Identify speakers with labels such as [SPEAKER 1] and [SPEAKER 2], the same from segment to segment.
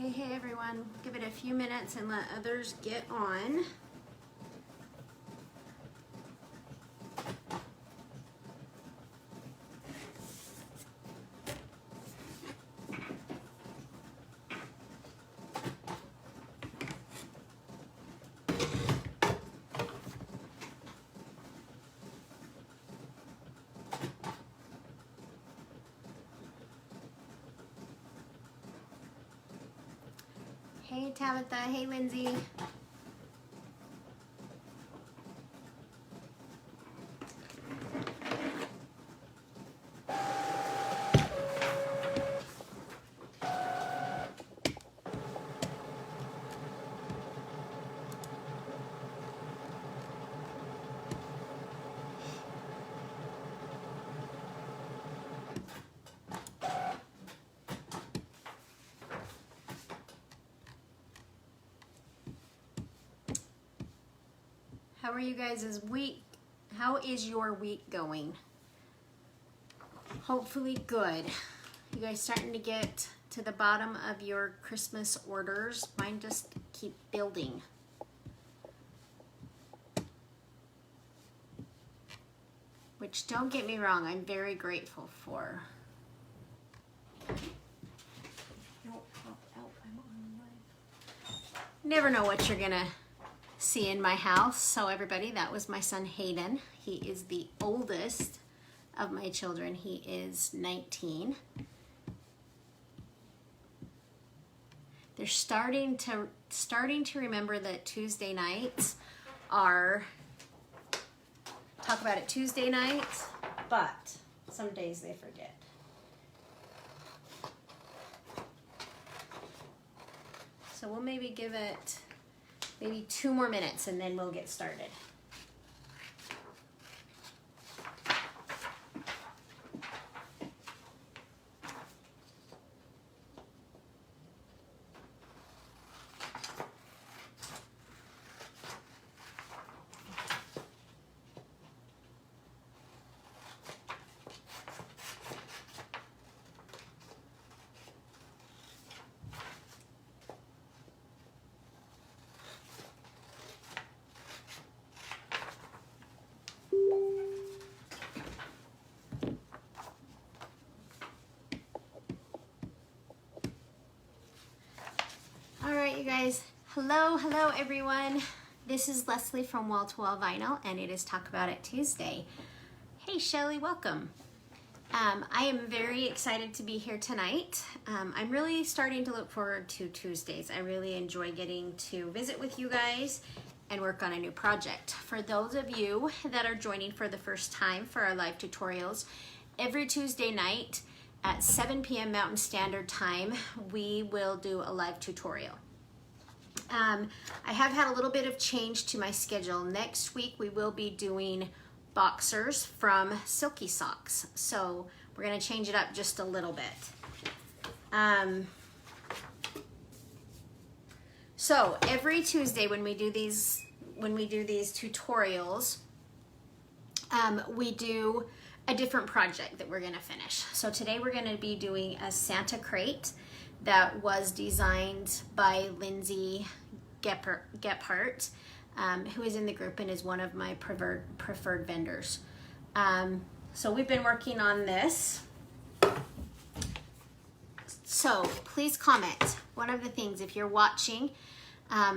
[SPEAKER 1] Hey everyone, give it a few minutes and let others get on. Hey Tabitha, hey Lindsay. How are you guys' week? How is your week going? Hopefully good. You guys starting to get to the bottom of your Christmas orders? Mine just keep building. Which, don't get me wrong, I'm very grateful for. Never know what you're gonna see in my house. So everybody, that was my son Hayden. He is the oldest of my children. He is 19. They're starting to remember that Tuesday nights are, talk about it Tuesday nights, but some days they forget. So we'll maybe give it maybe 2 more minutes and then we'll get started. You guys, hello everyone. This is Leslie from Wall to Wall Vinyl, and it is Talk About It Tuesday. Hey Shelly, welcome. I am very excited to be here tonight. I'm really starting to look forward to Tuesdays. I really enjoy getting to visit with you guys and work on a new project. For those of you that are joining for the first time for our live tutorials, every Tuesday night at 7 p.m. Mountain Standard Time, we will do a live tutorial. I have had a little bit of change to my schedule. Next week we will be doing boxers from Silky Socks. So we're going to change it up just a little bit. So every Tuesday when we do these tutorials, we do a different project that we're going to finish. So today we're going to be doing a Santa crate that was designed by Lindsay Gephardt, who is in the group and is one of my preferred vendors. So we've been working on this. So please comment. One of the things, if you're watching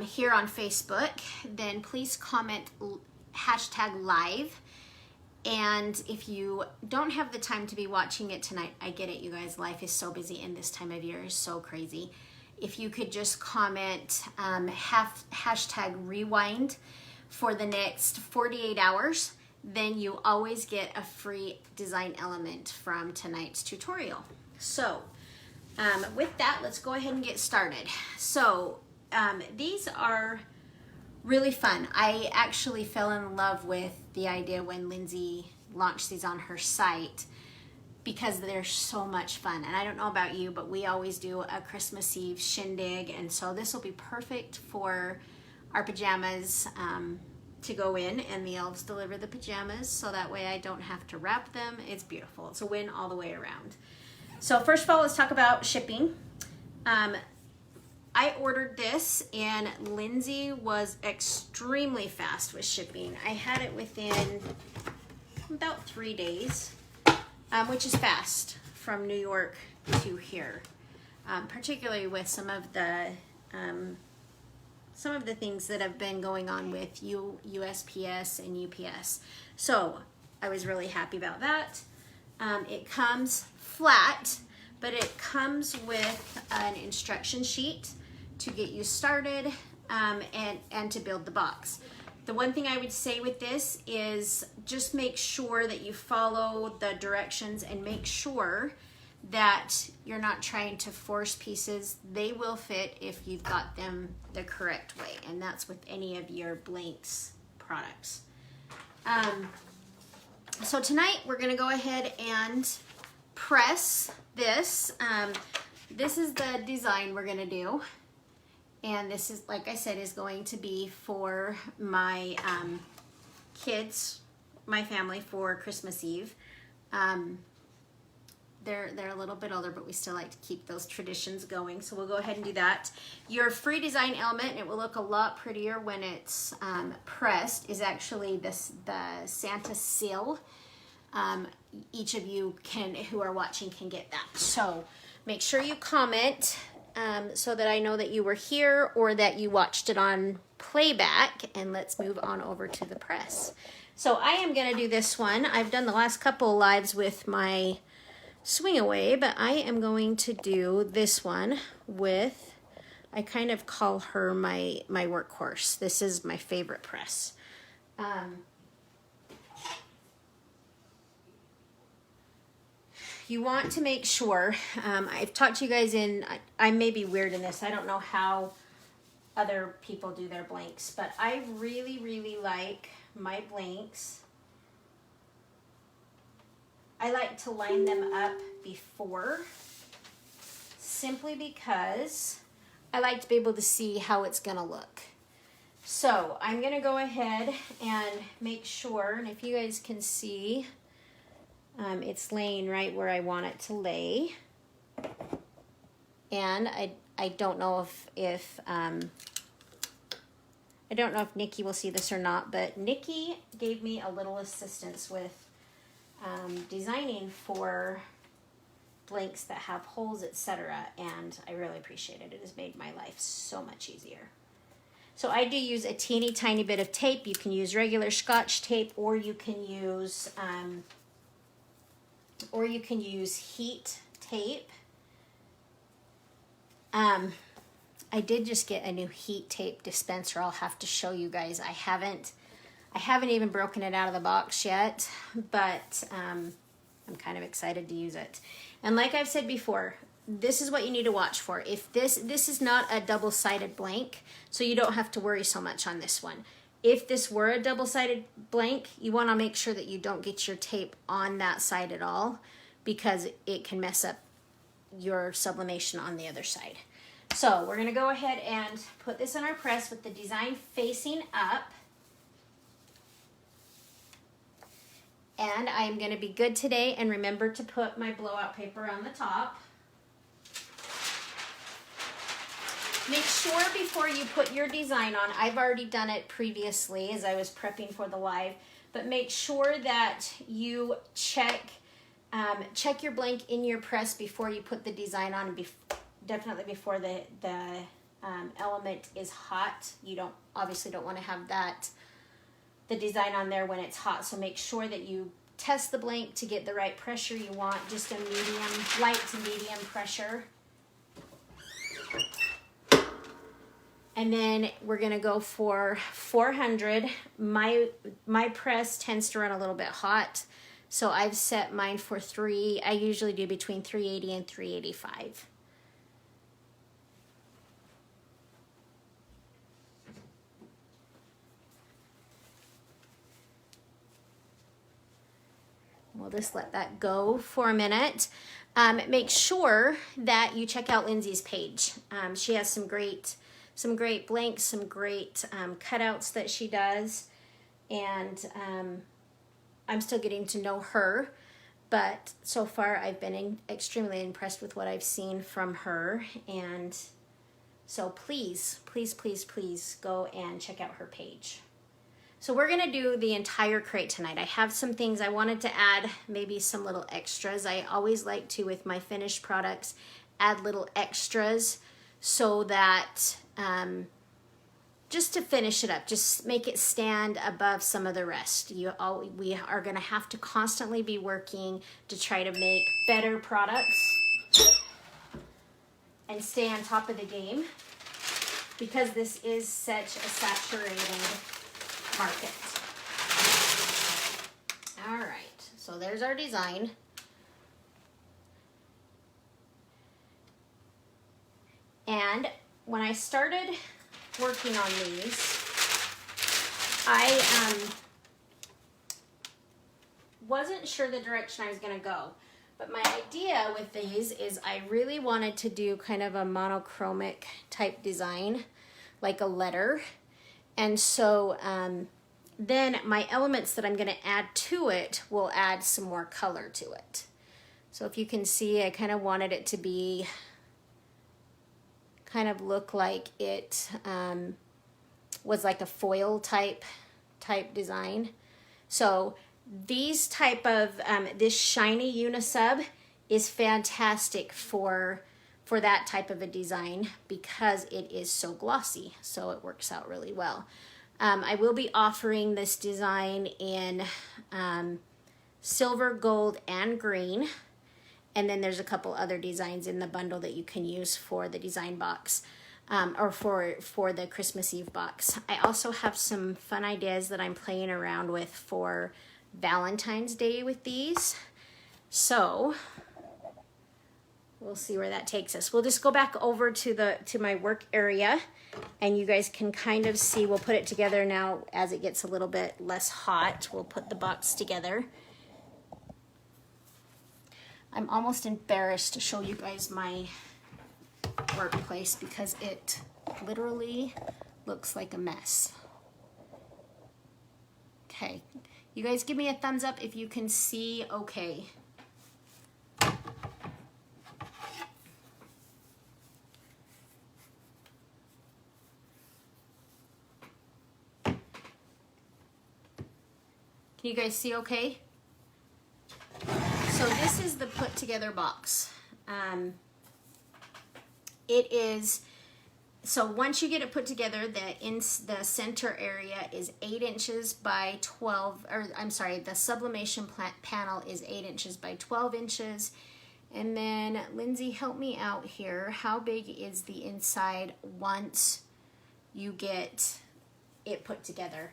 [SPEAKER 1] here on Facebook, then please comment #live. And if you don't have the time to be watching it tonight, I get it, you guys. Life is so busy and this time of year is so crazy. If you could just comment #rewind for the next 48 hours, then you always get a free design element from tonight's tutorial. So with that, let's go ahead and get started. So these are really fun. I actually fell in love with the idea when Lindsay launched these on her site because they're so much fun. And I don't know about you, but we always do a Christmas Eve shindig, and so this will be perfect for our pajamas to go in, and the elves deliver the pajamas, so that way I don't have to wrap them. It's beautiful. It's a win all the way around. So first of all, let's talk about shipping. I ordered this and Lindsay was extremely fast with shipping. I had it within about 3 days, which is fast from New York to here, particularly with some of the things that have been going on with USPS and UPS. So I was really happy about that. It comes flat, but it comes with an instruction sheet to get you started and to build the box. The one thing I would say with this is just make sure that you follow the directions and make sure that you're not trying to force pieces. They will fit if you've got them the correct way, and that's with any of your blanks products. So tonight we're gonna go ahead and press this. This is the design we're gonna do. And this is, like I said, is going to be for my kids, my family, for Christmas Eve. They're a little bit older, but we still like to keep those traditions going. So we'll go ahead and do that. Your free design element, and it will look a lot prettier when it's pressed, is actually the Santa seal. Each of you who are watching can get that. So make sure you comment so that I know that you were here or that you watched it on playback. And let's move on over to the press. So I am going to do this one. I've done the last couple of lives with my swing away, but I am going to do this one with, I kind of call her my workhorse. This is my favorite press. You want to make sure, I've talked to you guys I may be weird in this, I don't know how other people do their blanks, but I really, really like my blanks. I like to line them up before, simply because I like to be able to see how it's gonna look. So I'm gonna go ahead and make sure, and if you guys can see, it's laying right where I want it to lay. And I don't know if I don't know if Nikki will see this or not, but Nikki gave me a little assistance with designing for blanks that have holes, etc., and I really appreciate it. It has made my life so much easier. So I do use a teeny tiny bit of tape. You can use regular Scotch tape, or you can use heat tape. I did just get a new heat tape dispenser. I'll have to show you guys. I haven't even broken it out of the box yet, but I'm kind of excited to use it. And like I've said before, this is what you need to watch for. If this is not a double-sided blank, so you don't have to worry so much on this one. If this were a double-sided blank, you want to make sure that you don't get your tape on that side at all, because it can mess up your sublimation on the other side. So we're going to go ahead and put this on our press with the design facing up. And I'm going to be good today and remember to put my blowout paper on the top. Make sure before you put your design on, I've already done it previously as I was prepping for the live, but make sure that you check your blank in your press before you put the design on, and definitely before the element is hot. You obviously don't want to have the design on there when it's hot, so make sure that you test the blank to get the right pressure you want, just a light to medium pressure. And then we're gonna go for 400. My press tends to run a little bit hot, so I've set mine for I usually do between 380 and 385. We'll just let that go for a minute. Make sure that you check out Lindsay's page. She has some great blanks, some great cutouts that she does, and I'm still getting to know her, but so far I've been extremely impressed with what I've seen from her, and So please, please, please, please go and check out her page. So we're gonna do the entire crate tonight. I have some things I wanted to add, maybe some little extras. I always like to, with my finished products, add little extras so that, just to finish it up, just make it stand above some of the rest. We are gonna have to constantly be working to try to make better products and stay on top of the game, because this is such a saturated market. All right, so there's our design. And when I started working on these, I wasn't sure the direction I was gonna go. But my idea with these is I really wanted to do kind of a monochromic type design, like a letter. And so then my elements that I'm gonna add to it will add some more color to it. So if you can see, I kind of wanted it to be, kind of look like it was like a foil type design. So these type of, this shiny unisub is fantastic for that type of a design because it is so glossy, so it works out really well. I will be offering this design in silver, gold, and green. And then there's a couple other designs in the bundle that you can use for the design box, or for the Christmas Eve box. I also have some fun ideas that I'm playing around with for Valentine's Day with these. So we'll see where that takes us. We'll just go back over to my work area, and you guys can kind of see. We'll put it together now as it gets a little bit less hot. We'll put the box together. I'm almost embarrassed to show you guys my workplace because it literally looks like a mess. Okay, you guys give me a thumbs up if you can see okay. Can you guys see okay? So this is the put together box. It is, so once you get it put together, the center area is 8 inches by 12, or I'm sorry, the sublimation panel is 8 inches by 12 inches. And then Lindsay, help me out here. How big is the inside once you get it put together?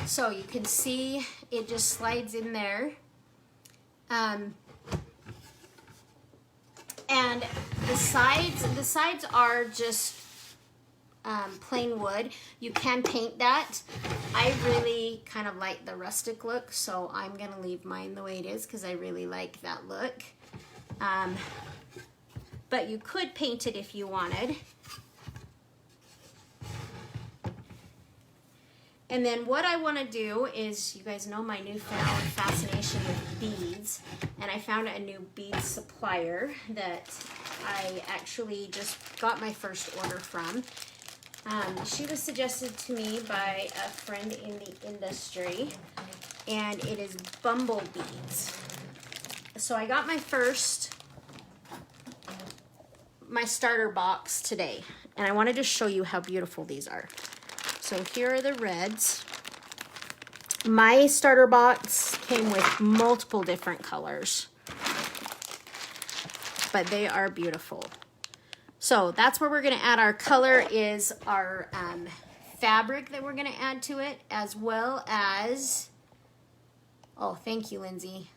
[SPEAKER 1] So you can see it just slides in there. And the sides are just plain wood. You can paint that. I really kind of like the rustic look, so I'm gonna leave mine the way it is because I really like that look. But you could paint it if you wanted. And then what I want to do is, you guys know my newfound fascination with beads, and I found a new bead supplier that I actually just got my first order from. She was suggested to me by a friend in the industry, and it is Bumble Beads. So I got my starter box today, and I wanted to show you how beautiful these are. So here are the reds. My starter box came with multiple different colors, but they are beautiful. So that's where we're gonna add our color, is our fabric that we're gonna add to it, as well as, oh, thank you, Lindsay.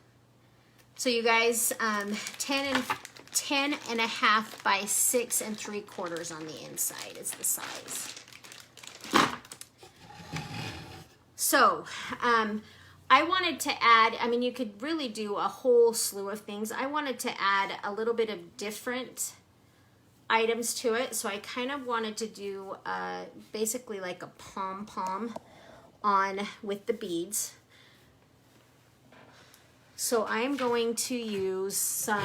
[SPEAKER 1] So you guys, 10 and a half by 6 3/4 on the inside is the size. So, I wanted to add, I mean, you could really do a whole slew of things. I wanted to add a little bit of different items to it. So I kind of wanted to do basically like a pom-pom on with the beads. So I'm going to use some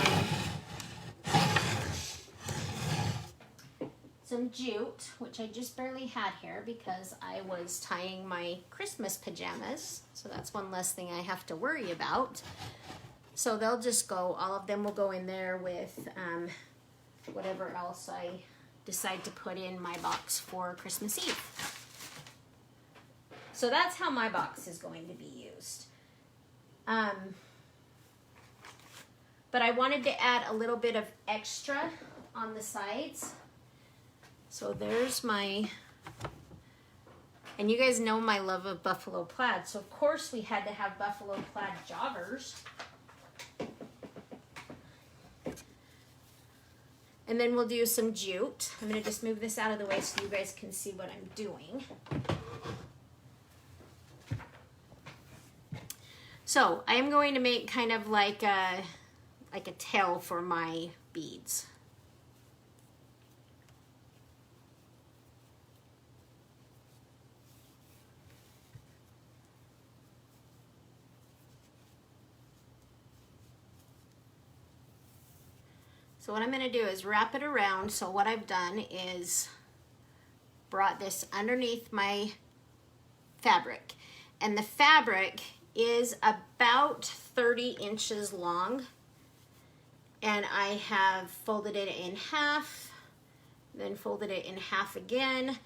[SPEAKER 1] jute, which I just barely had here because I was tying my Christmas pajamas. So that's one less thing I have to worry about. So they'll just go, all of them will go in there with whatever else I decide to put in my box for Christmas Eve. So that's how my box is going to be used. But I wanted to add a little bit of extra on the sides. So there's my, and you guys know my love of buffalo plaid. So of course we had to have buffalo plaid joggers. And then we'll do some jute. I'm gonna just move this out of the way so you guys can see what I'm doing. So I am going to make kind of like a tail for my beads. So what I'm going to do is wrap it around. So what I've done is brought this underneath my fabric. And the fabric is about 30 inches long. And I have folded it in half, then folded it in half again,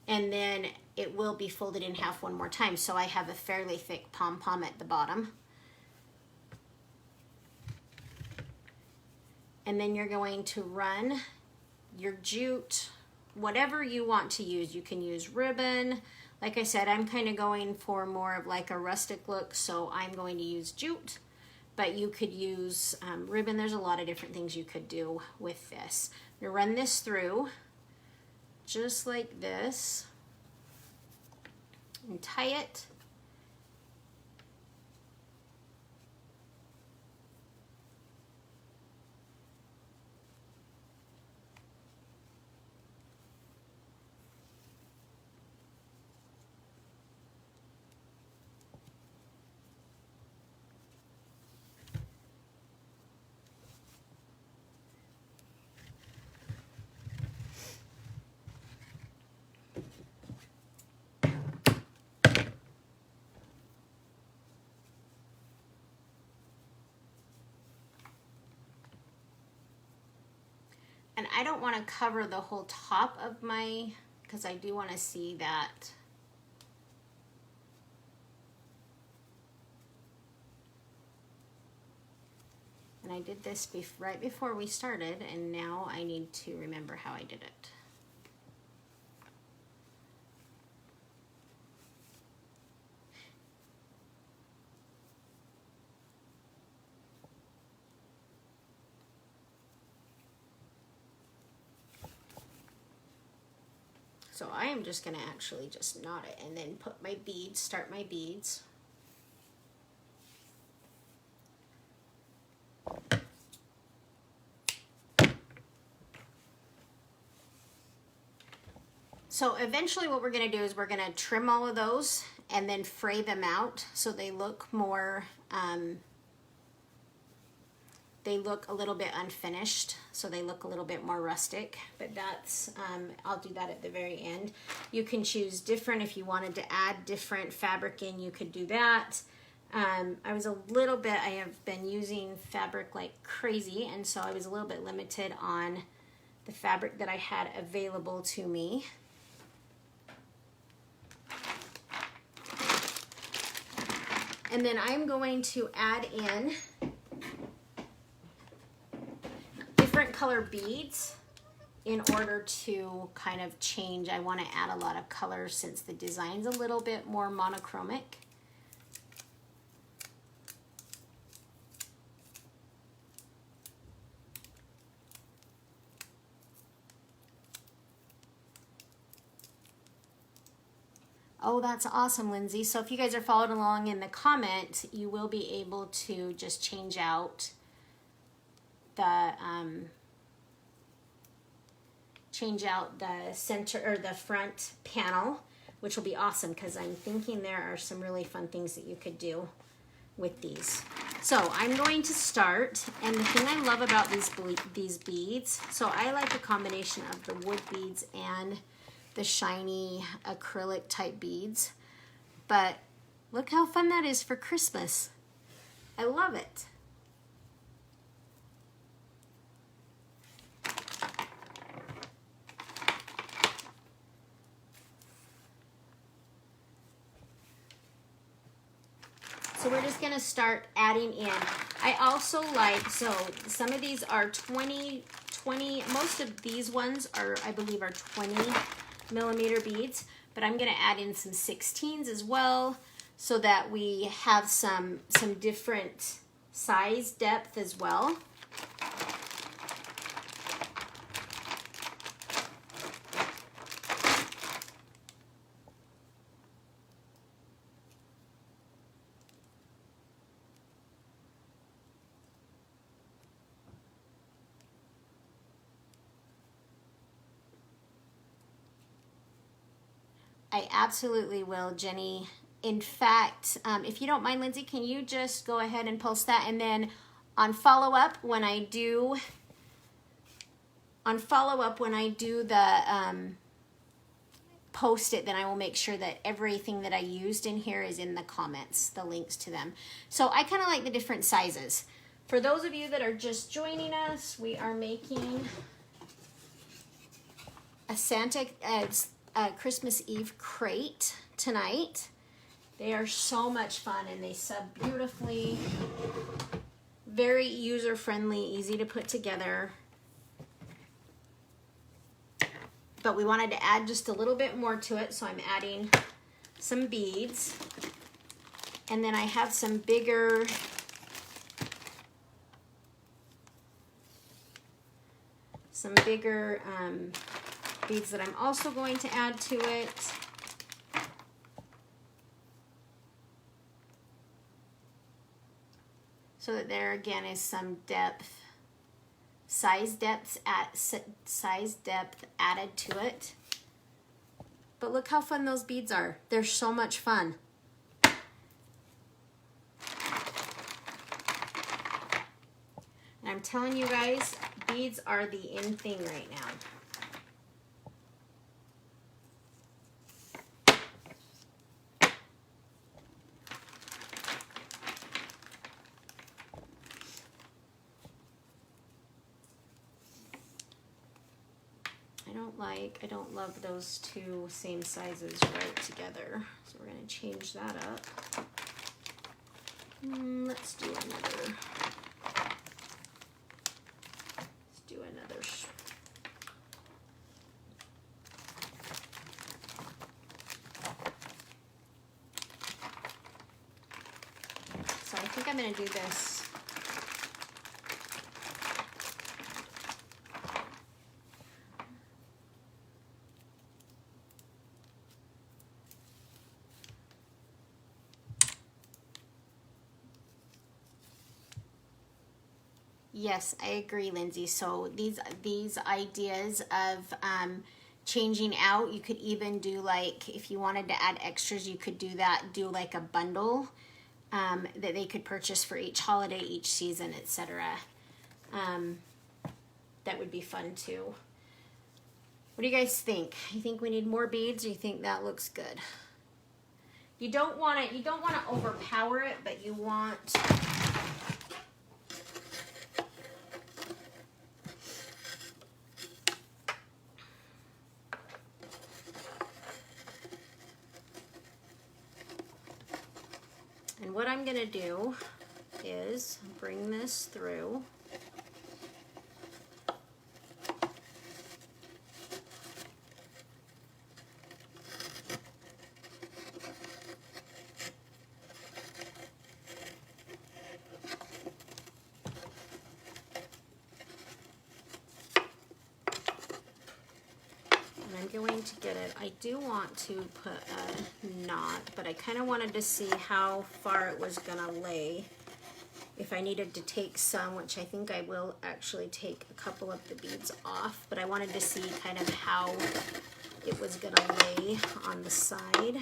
[SPEAKER 1] and then it will be folded in half one more time. So I have a fairly thick pom-pom at the bottom. And then you're going to run your jute, whatever you want to use. You can use ribbon. Like I said, I'm kind of going for more of like a rustic look, so I'm going to use jute. But you could use ribbon. There's a lot of different things you could do with this. I'm gonna run this through just like this and tie it. And I don't want to cover the whole top of my, because I do want to see that. And I did this right before we started, and now I need to remember how I did it. So I am just going to actually just knot it and then put my beads, start my beads. So eventually what we're going to do is we're going to trim all of those and then fray them out so they look more, they look a little bit unfinished, so they look a little bit more rustic, but that's, I'll do that at the very end. You can choose different, if you wanted to add different fabric in, you could do that. I was a little bit, I have been using fabric like crazy, and so I was a little bit limited on the fabric that I had available to me. And then I'm going to add in different color beads in order to kind of change. I want to add a lot of color since the design's a little bit more monochromatic. Oh, that's awesome, Lindsay. So if you guys are following along in the comment, you will be able to just change out the change out the center or the front panel, which will be awesome because I'm thinking there are some really fun things that you could do with these. So I'm going to start, and the thing I love about these beads, so I like a combination of the wood beads and the shiny acrylic type beads, but look how fun that is for Christmas. I love it. So we're just gonna start adding in. I also like, so some of these are 20, most of these ones are, I believe, are 20 millimeter beads, but I'm gonna add in some 16s as well so that we have some different size depth as well. I absolutely will, Jenny. In fact, if you don't mind, Lindsay, can you just go ahead and post that? And then on follow-up, when I do the post it, then I will make sure that everything that I used in here is in the comments, the links to them. So I kind of like the different sizes. For those of you that are just joining us, we are making a Christmas Eve crate tonight. They are so much fun and they sub beautifully. Very user-friendly, easy to put together. But we wanted to add just a little bit more to it, so I'm adding some beads. And then I have some bigger beads that I'm also going to add to it. So that there again is some depth, size depth added to it. But look how fun those beads are. They're so much fun. And I'm telling you guys, beads are the in thing right now. I don't love those two same sizes right together. So we're gonna change that up. Let's do another. So I think I'm gonna do this. Yes, I agree, Lindsay. So these ideas of changing out, you could even do like, if you wanted to add extras, you could do that, do like a bundle that they could purchase for each holiday, each season, etc. That would be fun too. What do you guys think? You think we need more beads, or you think that looks good? You don't want to overpower it, but you want what I'm gonna do is bring this through. And I'm going to get it. I do want to put a knot, but I kind of wanted to see how far it was gonna lay if I needed to take some, which I think I will actually take a couple of the beads off, but I wanted to see kind of how it was gonna lay on the side.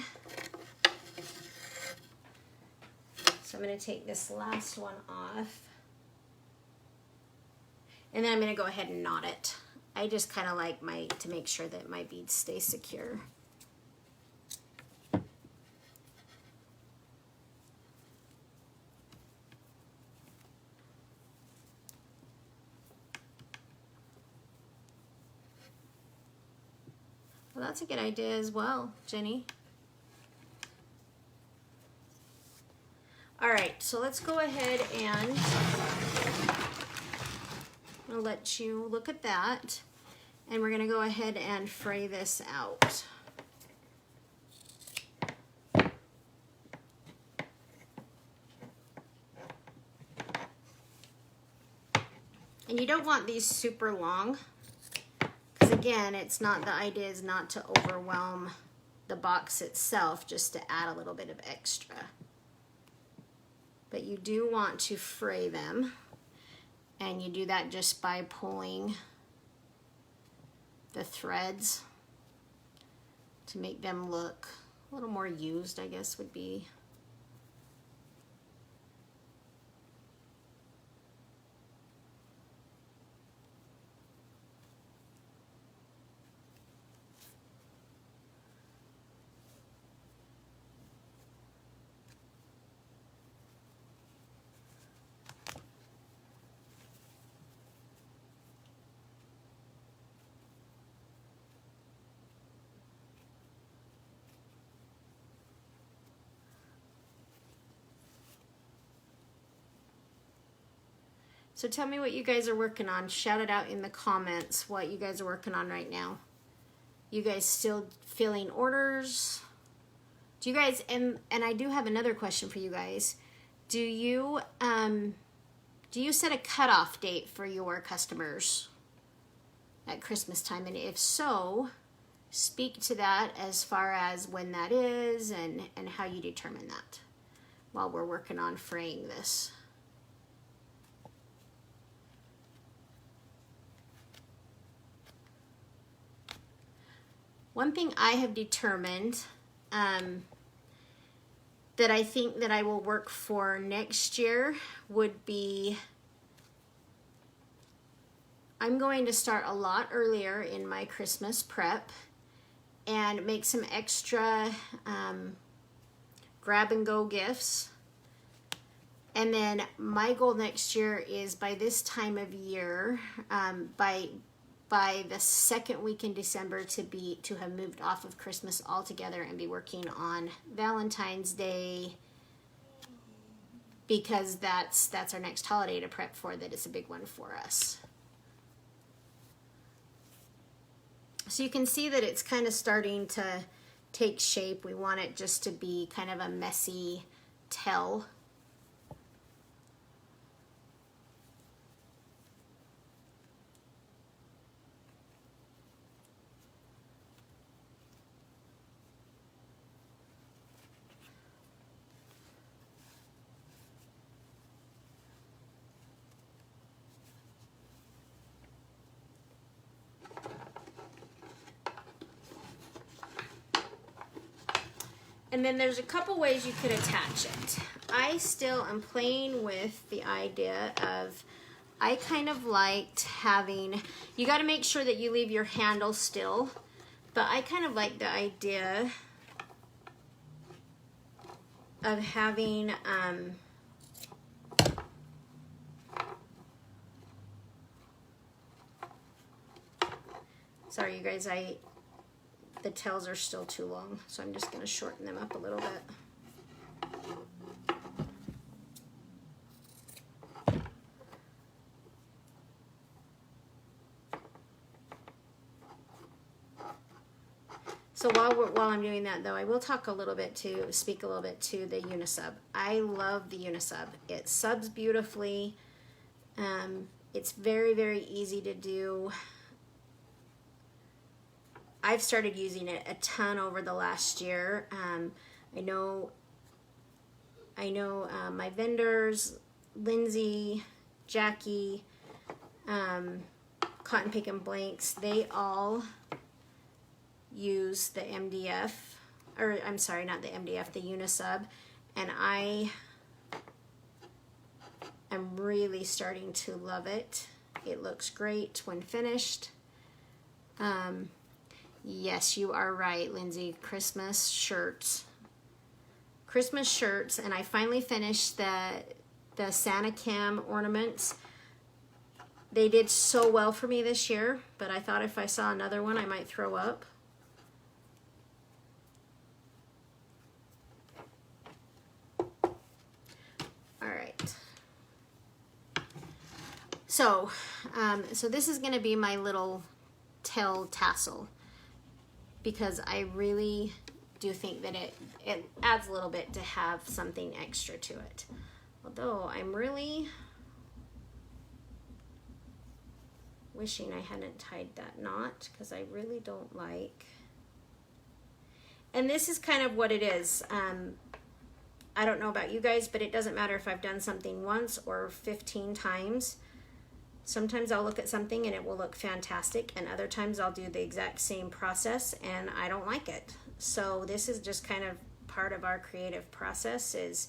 [SPEAKER 1] So I'm gonna take this last one off. And then I'm gonna go ahead and knot it. I just kind of like to make sure that my beads stay secure. Well, that's a good idea as well, Jenny. All right, so let's go ahead and I'll let you look at that. And we're gonna go ahead and fray this out. And you don't want these super long, because again, it's not, the idea is not to overwhelm the box itself, just to add a little bit of extra. But you do want to fray them, and you do that just by pulling the threads to make them look a little more used, I guess would be. So tell me what you guys are working on. Shout it out in the comments what you guys are working on right now. You guys still filling orders? Do you guys, and I do have another question for you guys. Do you set a cutoff date for your customers at Christmas time? And if so, speak to that as far as when that is and how you determine that while we're working on fraying this. One thing I have determined that I think that I will work for next year would be, I'm going to start a lot earlier in my Christmas prep and make some extra grab and go gifts. And then my goal next year is by this time of year, by the second week in December to have moved off of Christmas altogether and be working on Valentine's Day, because that's our next holiday to prep for. That is a big one for us. So you can see that it's kind of starting to take shape. We want it just to be kind of a messy tell. And then there's a couple ways you could attach it. I still am playing with the idea of, I kind of liked having, you got to make sure that you leave your handle still, but I kind of like the idea of having, sorry you guys, the tails are still too long, so I'm just going to shorten them up a little bit. So while I'm doing that though, I will speak a little bit to the Unisub. I love the Unisub. It subs beautifully. It's very, very easy to do. I've started using it a ton over the last year. I know my vendors Lindsay, Jackie, Cotton Pick and Blanks, they all use the MDF, or I'm sorry, not the MDF, the Unisub, and I am really starting to love it. It looks great when finished. Yes, you are right, Lindsay. Christmas shirts, and I finally finished the Santa Cam ornaments. They did so well for me this year, but I thought if I saw another one, I might throw up. All right. So this is going to be my little tail tassel, because I really do think that it adds a little bit to have something extra to it. Although I'm really wishing I hadn't tied that knot, because I really don't like. And this is kind of what it is. I don't know about you guys, but it doesn't matter if I've done something once or 15 times. Sometimes I'll look at something and it will look fantastic, and other times I'll do the exact same process and I don't like it. So this is just kind of part of our creative process, is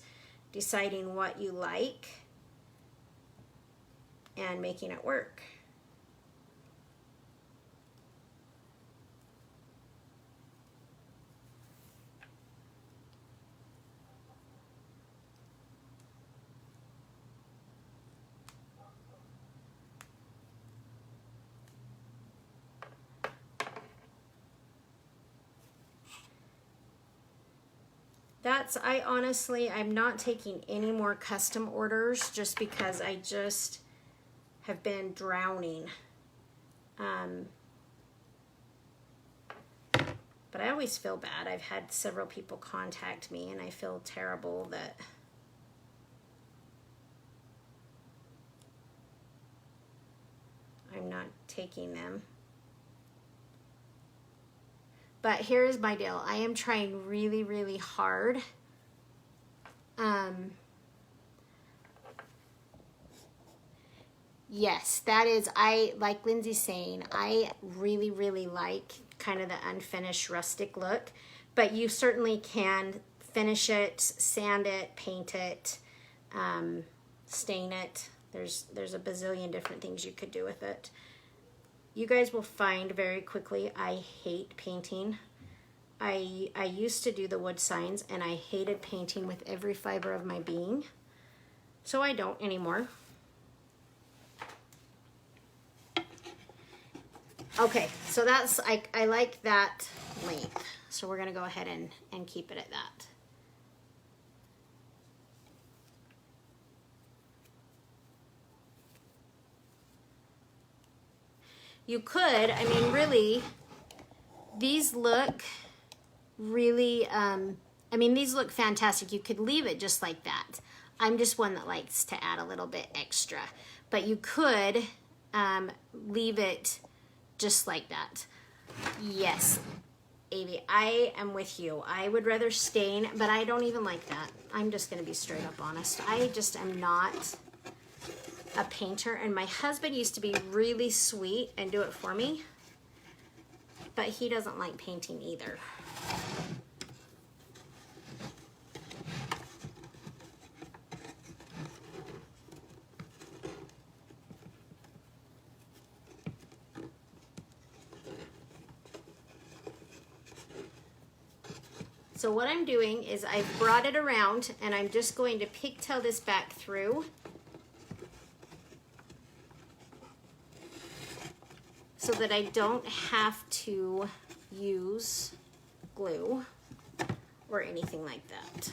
[SPEAKER 1] deciding what you like and making it work. I'm not taking any more custom orders, just because I just have been drowning. But I always feel bad. I've had several people contact me, and I feel terrible that I'm not taking them. But here's my deal. I am trying really, really hard. Yes, that is, like Lindsay's saying, I really, really like kind of the unfinished rustic look. But you certainly can finish it, sand it, paint it, stain it. There's a bazillion different things you could do with it. You guys will find very quickly I hate painting. I used to do the wood signs, and I hated painting with every fiber of my being. So I don't anymore. Okay, so that's, I like that length. So we're gonna go ahead and keep it at that. You could, I mean, really, these look really, these look fantastic. You could leave it just like that. I'm just one that likes to add a little bit extra. But you could leave it just like that. Yes, Avi, I am with you. I would rather stain, but I don't even like that. I'm just going to be straight up honest. I just am not a painter, and my husband used to be really sweet and do it for me, but he doesn't like painting either. So what I'm doing is I've brought it around, and I'm just going to pigtail this back through so that I don't have to use glue or anything like that.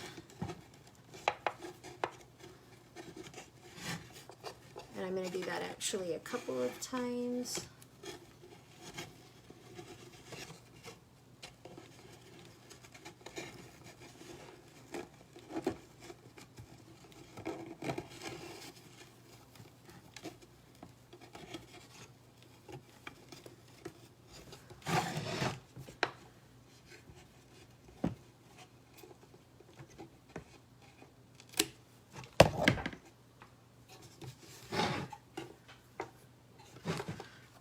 [SPEAKER 1] And I'm going to do that actually a couple of times.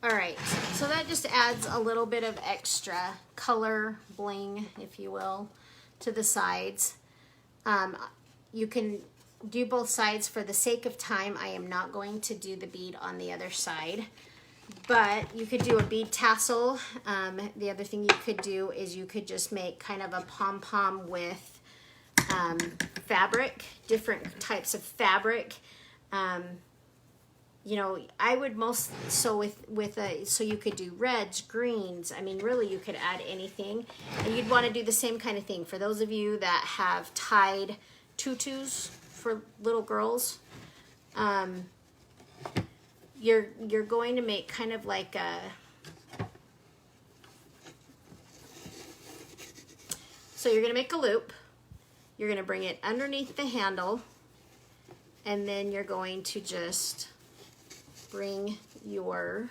[SPEAKER 1] All right, so that just adds a little bit of extra color, bling, if you will, to the sides. You can do both sides. For the sake of time, I am not going to do the bead on the other side, but you could do a bead tassel. The other thing you could do is you could just make kind of a pom-pom with fabric, different types of fabric. You know, I would so you could do reds, greens. I mean, really, you could add anything, and you'd want to do the same kind of thing. For those of you that have tied tutus for little girls, you're going to make kind of like a. So you're going to make a loop. You're going to bring it underneath the handle, and then you're going to just bring your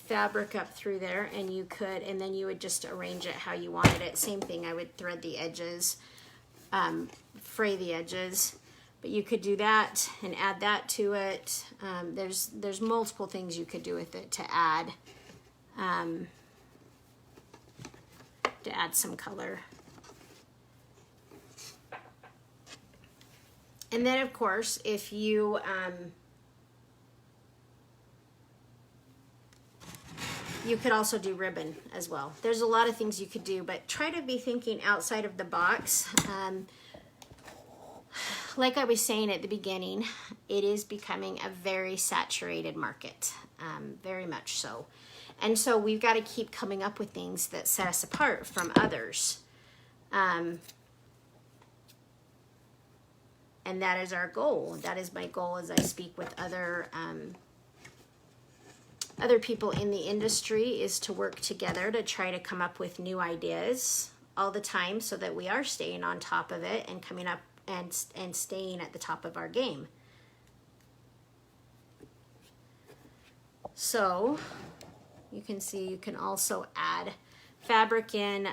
[SPEAKER 1] fabric up through there, and and then you would just arrange it how you wanted it. Same thing, I would thread the edges, fray the edges, but you could do that and add that to it. There's multiple things you could do with it to add some color. And then, of course, if you you could also do ribbon as well. There's a lot of things you could do, but try to be thinking outside of the box. Like I was saying at the beginning, it is becoming a very saturated market, very much so. And so we've got to keep coming up with things that set us apart from others. And that is our goal. That is my goal as I speak with other people in the industry, is to work together to try to come up with new ideas all the time, so that we are staying on top of it and coming up and staying at the top of our game. So you can see you can also add fabric in.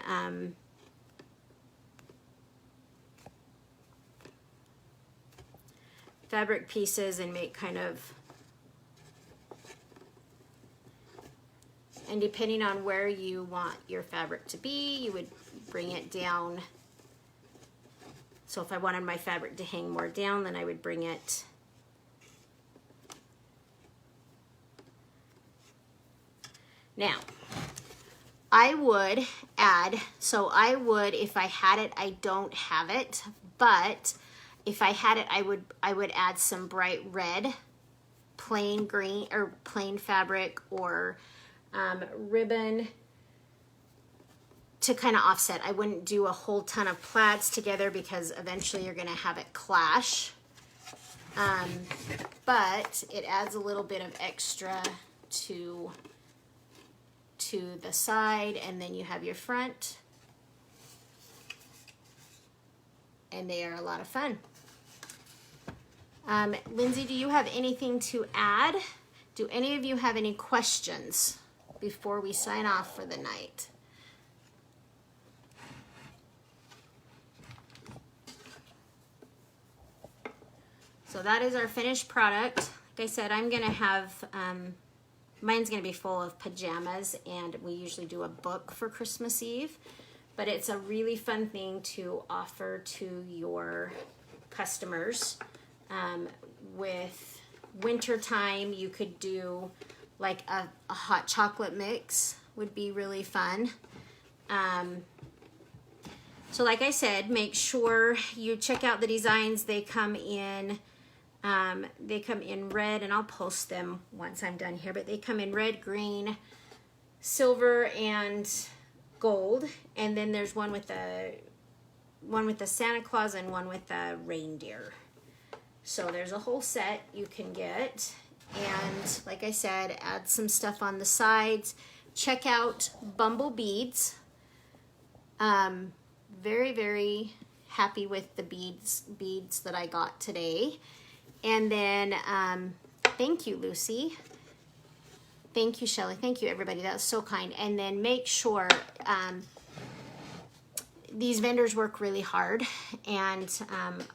[SPEAKER 1] Fabric pieces and make kind of, and depending on where you want your fabric to be, you would bring it down. So if I wanted my fabric to hang more down, then I would bring it now. I would add, so I would, if I had it, I don't have it, but if I had it, I would add some bright red, plain green or plain fabric, or ribbon to kind of offset. I wouldn't do a whole ton of plaids together because eventually you're going to have it clash. But it adds a little bit of extra to the side, and then you have your front, and they are a lot of fun. Lindsay, do you have anything to add? Do any of you have any questions before we sign off for the night? So that is our finished product. Like I said, I'm gonna have, mine's gonna be full of pajamas, and we usually do a book for Christmas Eve, but it's a really fun thing to offer to your customers. With winter time, you could do like a hot chocolate mix, would be really fun. So like I said, make sure you check out the designs. They come in red, and I'll post them once I'm done here, but they come in red, green, silver, and gold. And then there's one with the Santa Claus and one with the reindeer. So there's a whole set you can get. And like I said, add some stuff on the sides. Check out Bumble Beads. Very, very happy with the beads that I got today. And then, thank you, Lucy. Thank you, Shelly. Thank you, everybody. That was so kind. And then make sure, these vendors work really hard. And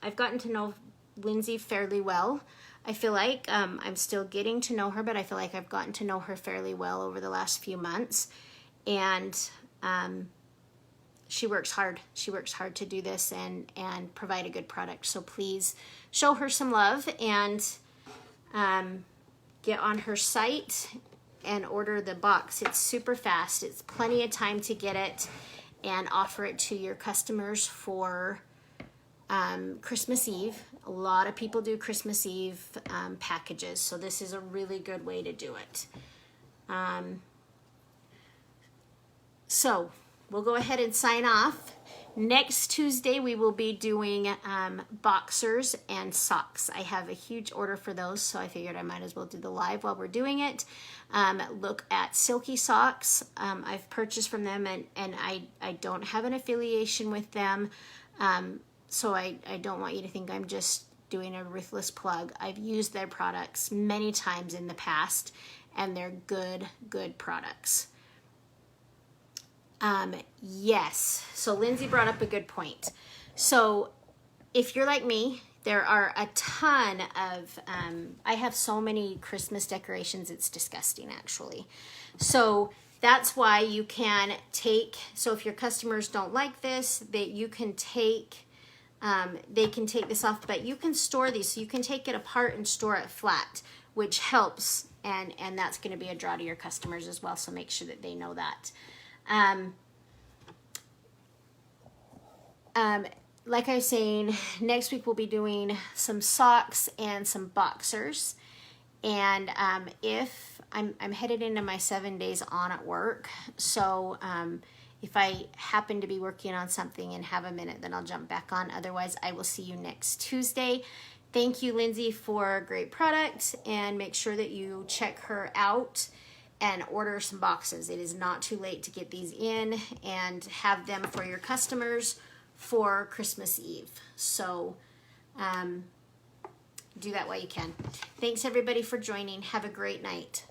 [SPEAKER 1] I've gotten to know Lindsay fairly well. I feel like I'm still getting to know her, but I feel like I've gotten to know her fairly well over the last few months. And she works hard. She works hard to do this and provide a good product. So please show her some love and get on her site and order the box. It's super fast. It's plenty of time to get it and offer it to your customers for Christmas Eve. A lot of people do Christmas Eve packages, so this is a really good way to do it. So we'll go ahead and sign off. Next Tuesday, we will be doing boxers and socks. I have a huge order for those, so I figured I might as well do the live while we're doing it. Look at Silky Socks. I've purchased from them, and I don't have an affiliation with them, so I don't want you to think I'm just doing a ruthless plug. I've used their products many times in the past, and they're good products. Yes, so Lindsay brought up a good point. So if you're like me, there are a ton of, I have so many Christmas decorations, it's disgusting actually. So that's why you can take, so if your customers don't like this, that you can take, they can take this off, but you can store these. So you can take it apart and store it flat, which helps, and that's going to be a draw to your customers as well, so make sure that they know that. Like I was saying, next week we'll be doing some socks and some boxers. And if I'm headed into my 7 days on at work, so if I happen to be working on something and have a minute, then I'll jump back on. Otherwise, I will see you next Tuesday. Thank you, Lindsay, for a great product, and make sure that you check her out and order some boxes. It is not too late to get these in and have them for your customers for Christmas Eve. So do that while you can. Thanks everybody for joining. Have a great night.